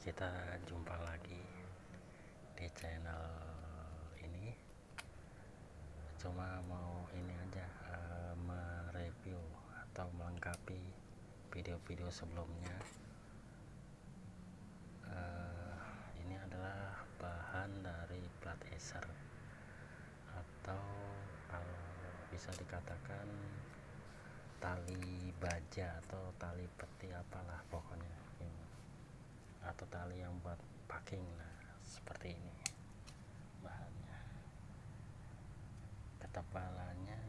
kita jumpa lagi di channel ini. Cuma mau ini aja, mereview atau melengkapi video-video sebelumnya. Ini adalah bahan dari plat Acer, atau kalau bisa dikatakan tali baja atau tali peti, apalah pokoknya ini, atau tali yang buat packing. Nah, seperti ini bahannya. Ketebalannya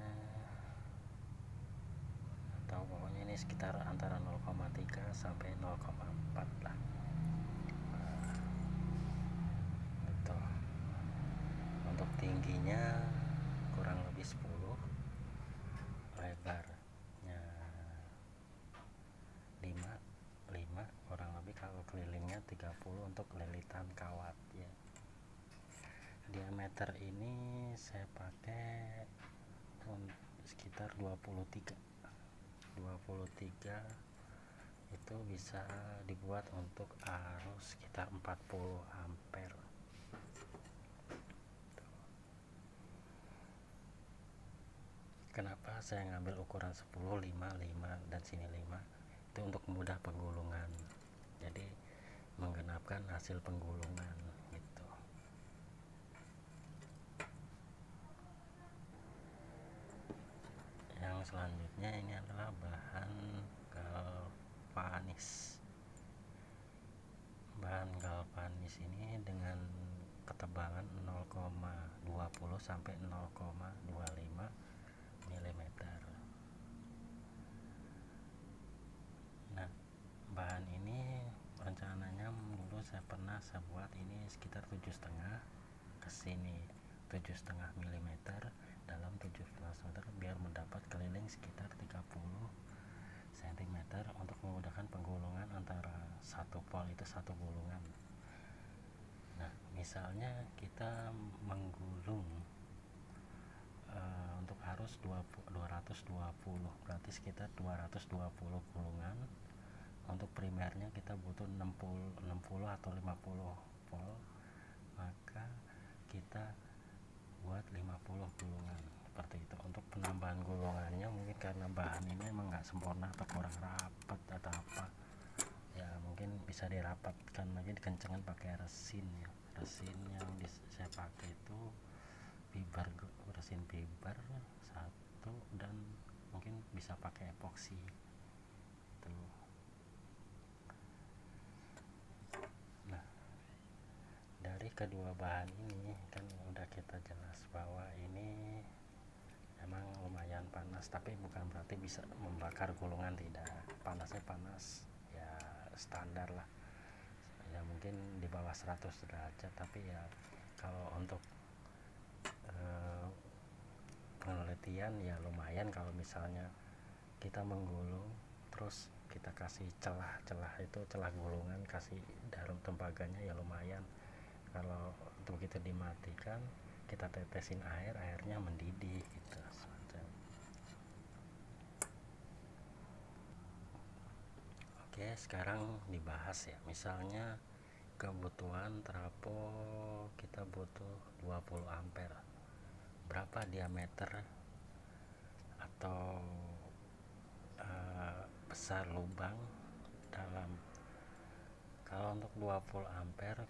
atau pokoknya ini sekitar antara 0,3 sampai 0,4 lah. Gitu. Untuk tingginya kurang lebih 10, lebarnya 5 kurang lebih, kalau kelilingnya 30 untuk lilitan kawat ya. Diameter ini saya pakai sekitar 23 itu bisa dibuat untuk arus sekitar 40 ampere. Kenapa saya ngambil ukuran 10, 5 dan sini 5? Itu untuk mudah penggulungan, jadi menggenapkan hasil penggulungan gitu. Yang selanjutnya ini adalah bahan galvanis. Bahan galvanis ini dengan ketebalan 0,20 sampai 0,25 mm. Nah, bahan ini rencananya dulu saya buat ini sekitar 7,5 ke sini, 7,5 mm dalam 17 meter, biar mendapat keliling sekitar 30 cm untuk memudahkan penggulungan antara satu pol itu satu gulungan. Nah, misalnya kita menggulung untuk arus 220, berarti sekitar 220 gulungan. Untuk primernya kita butuh 60 atau 50 volt, maka kita buat 50 gulungan seperti itu. Untuk penambahan gulungannya mungkin karena bahan ini emang nggak sempurna atau kurang rapat atau apa ya, mungkin bisa dirapatkan lagi, dikencengkan pakai resin ya. Resin yang saya pakai itu resin fiber 1, dan mungkin bisa pakai epoksi tuh. Nah, dari kedua bahan ini kan udah kita jelas bahwa ini emang lumayan panas, tapi bukan berarti bisa membakar gulungan, tidak. Panasnya panas ya standar lah ya, mungkin di bawah 100 derajat, tapi ya kalau untuk penelitian ya lumayan. Kalau misalnya kita menggulung terus kita kasih celah itu, celah gulungan, kasih dalam tembaganya ya lumayan. Kalau begitu dimatikan, kita tetesin airnya mendidih gitu. Oke, sekarang dibahas ya, misalnya kebutuhan trafo kita butuh 20 ampere, berapa diameter atau besar lubang dalam. Kalau untuk 20 ampere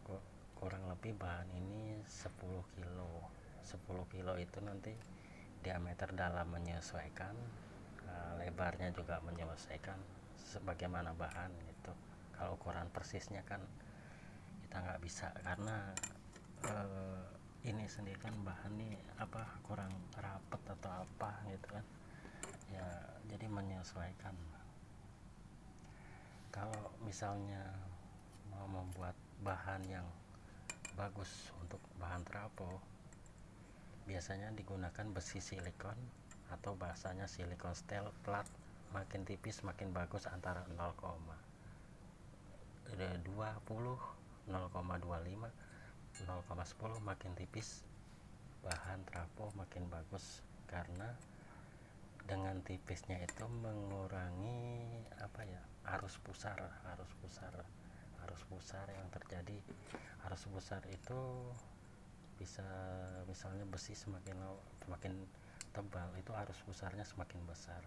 kurang lebih bahan ini 10 kilo. 10 kilo itu nanti diameter dalam menyesuaikan, lebarnya juga menyesuaikan sebagaimana bahan gitu. Kalau ukuran persisnya kan kita nggak bisa, karena ini sendiri kan bahan nih kurang rapet atau apa gitu kan ya, jadi menyesuaikan. Kalau misalnya mau membuat bahan yang bagus untuk bahan trafo, biasanya digunakan besi silikon atau bahasanya silikon steel plat. Makin tipis makin bagus, antara 0,20, 0,25, 0,10, makin tipis bahan trafo makin bagus, karena dengan tipisnya itu mengurangi arus pusar arus besar yang terjadi. Arus besar itu bisa, misalnya besi semakin tebal itu arus besarnya semakin besar,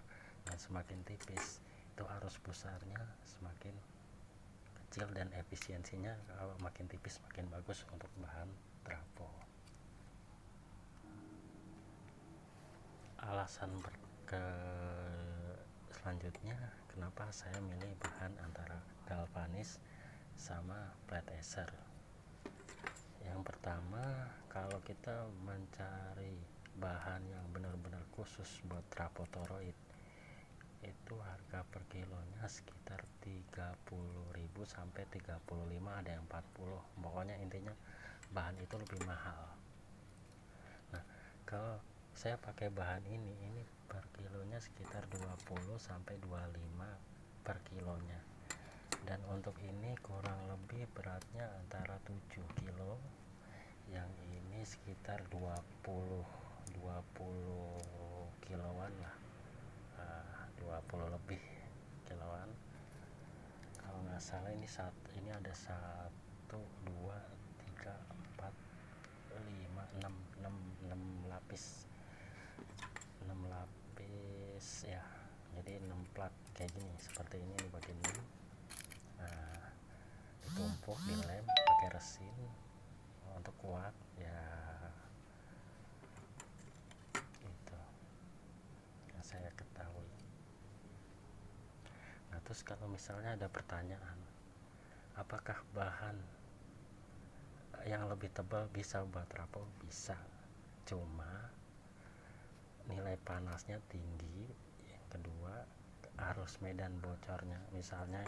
dan semakin tipis itu arus besarnya semakin kecil, dan efisiensinya kalau makin tipis makin bagus untuk bahan trafo. Alasan selanjutnya kenapa saya milih bahan antara galvanis sama flat acer. Yang pertama, kalau kita mencari bahan yang benar-benar khusus buat trafo toroid itu harga per kilonya sekitar 30.000 sampai 35, ada yang 40. Pokoknya intinya bahan itu lebih mahal. Nah, kalau saya pakai bahan ini per kilonya sekitar 20 sampai 25 per kilonya. Dan untuk ini kurang lebih beratnya antara 7 kilo. Yang ini sekitar 20 kiloan lah. 20 lebih kiloan. Kalau nggak salah ini ada 1 2 3 4 5 6 lapis. 6 lapis ya. Jadi 6 plat kayak gini, seperti ini di bagian ini. Nah, ditumpuk, dilem pakai resin untuk kuat ya. Itu yang saya ketahui. Nah, terus kalau misalnya ada pertanyaan, apakah bahan yang lebih tebal bisa buat trafo? Bisa, cuma nilai panasnya tinggi. Yang kedua, arus medan bocornya. Misalnya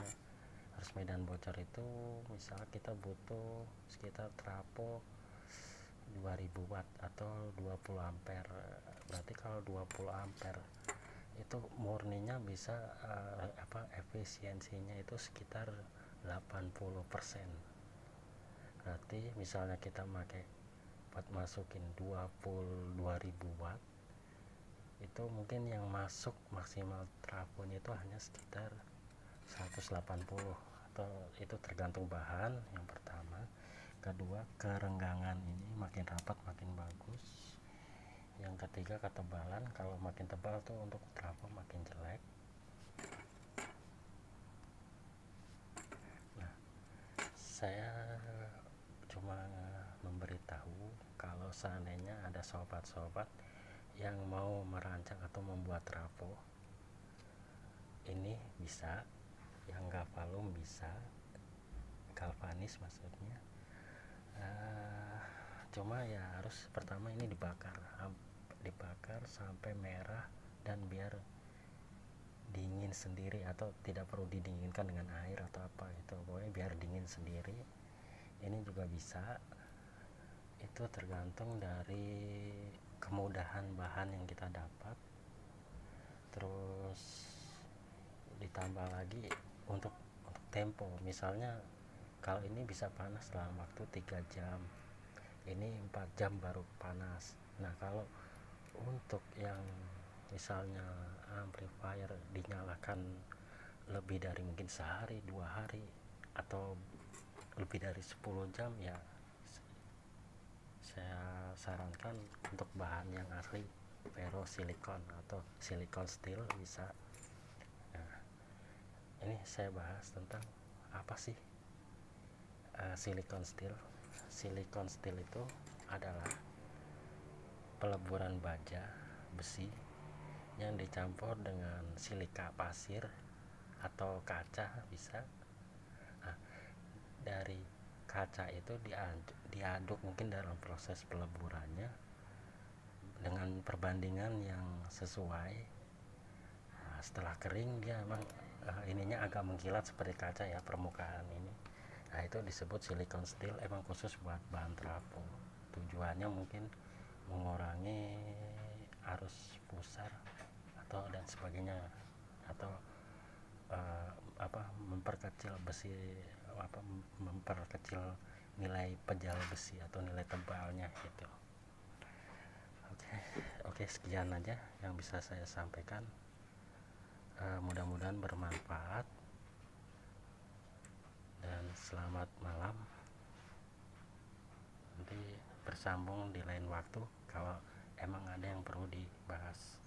arus medan bocor itu misalnya kita butuh sekitar trafo 2000 watt atau 20 ampere. Berarti kalau 20 ampere itu murninya bisa efisiensinya itu sekitar 80%. Berarti misalnya kita pakai buat masukin 22.000 watt, itu mungkin yang masuk maksimal trafonya itu hanya sekitar 180, atau itu tergantung bahan. Yang pertama. Kedua, kerenggangan ini makin rapat makin bagus. Yang ketiga, ketebalan. Kalau makin tebal tuh untuk trafo makin jelek. Nah, saya cuma memberitahu kalau seandainya ada sobat-sobat yang mau merancang atau membuat trafo, ini bisa, yang galvalum bisa, galvanis maksudnya. Cuma ya harus pertama ini dibakar sampai merah, dan biar dingin sendiri, atau tidak perlu didinginkan dengan air atau apa, itu pokoknya biar dingin sendiri. Ini juga bisa, itu tergantung dari kemudahan bahan yang kita dapat. Terus ditambah lagi untuk tempo, misalnya kalau ini bisa panas dalam waktu 3 jam, ini 4 jam baru panas. Nah, kalau untuk yang misalnya amplifier dinyalakan lebih dari mungkin sehari 2 hari atau lebih dari 10 jam, ya saya sarankan untuk bahan yang asli ferrosilikon atau silikon steel bisa. Nah, ini saya bahas tentang apa sih silikon steel. Silikon steel itu adalah peleburan baja besi yang dicampur dengan silika pasir atau kaca bisa. Nah, dari kaca itu diaduk mungkin dalam proses peleburannya dengan perbandingan yang sesuai. Nah, setelah kering dia emang ininya agak mengkilat seperti kaca ya, permukaan ini. Nah, itu disebut silikon steel, emang khusus buat bahan trafo. Tujuannya mungkin mengurangi arus pusar atau dan sebagainya, atau memperkecil besi, memperkecil nilai pejal besi atau nilai tebalnya gitu. Oke, sekian aja yang bisa saya sampaikan. Mudah-mudahan bermanfaat, dan Selamat malam, nanti bersambung di lain waktu kalau emang ada yang perlu dibahas.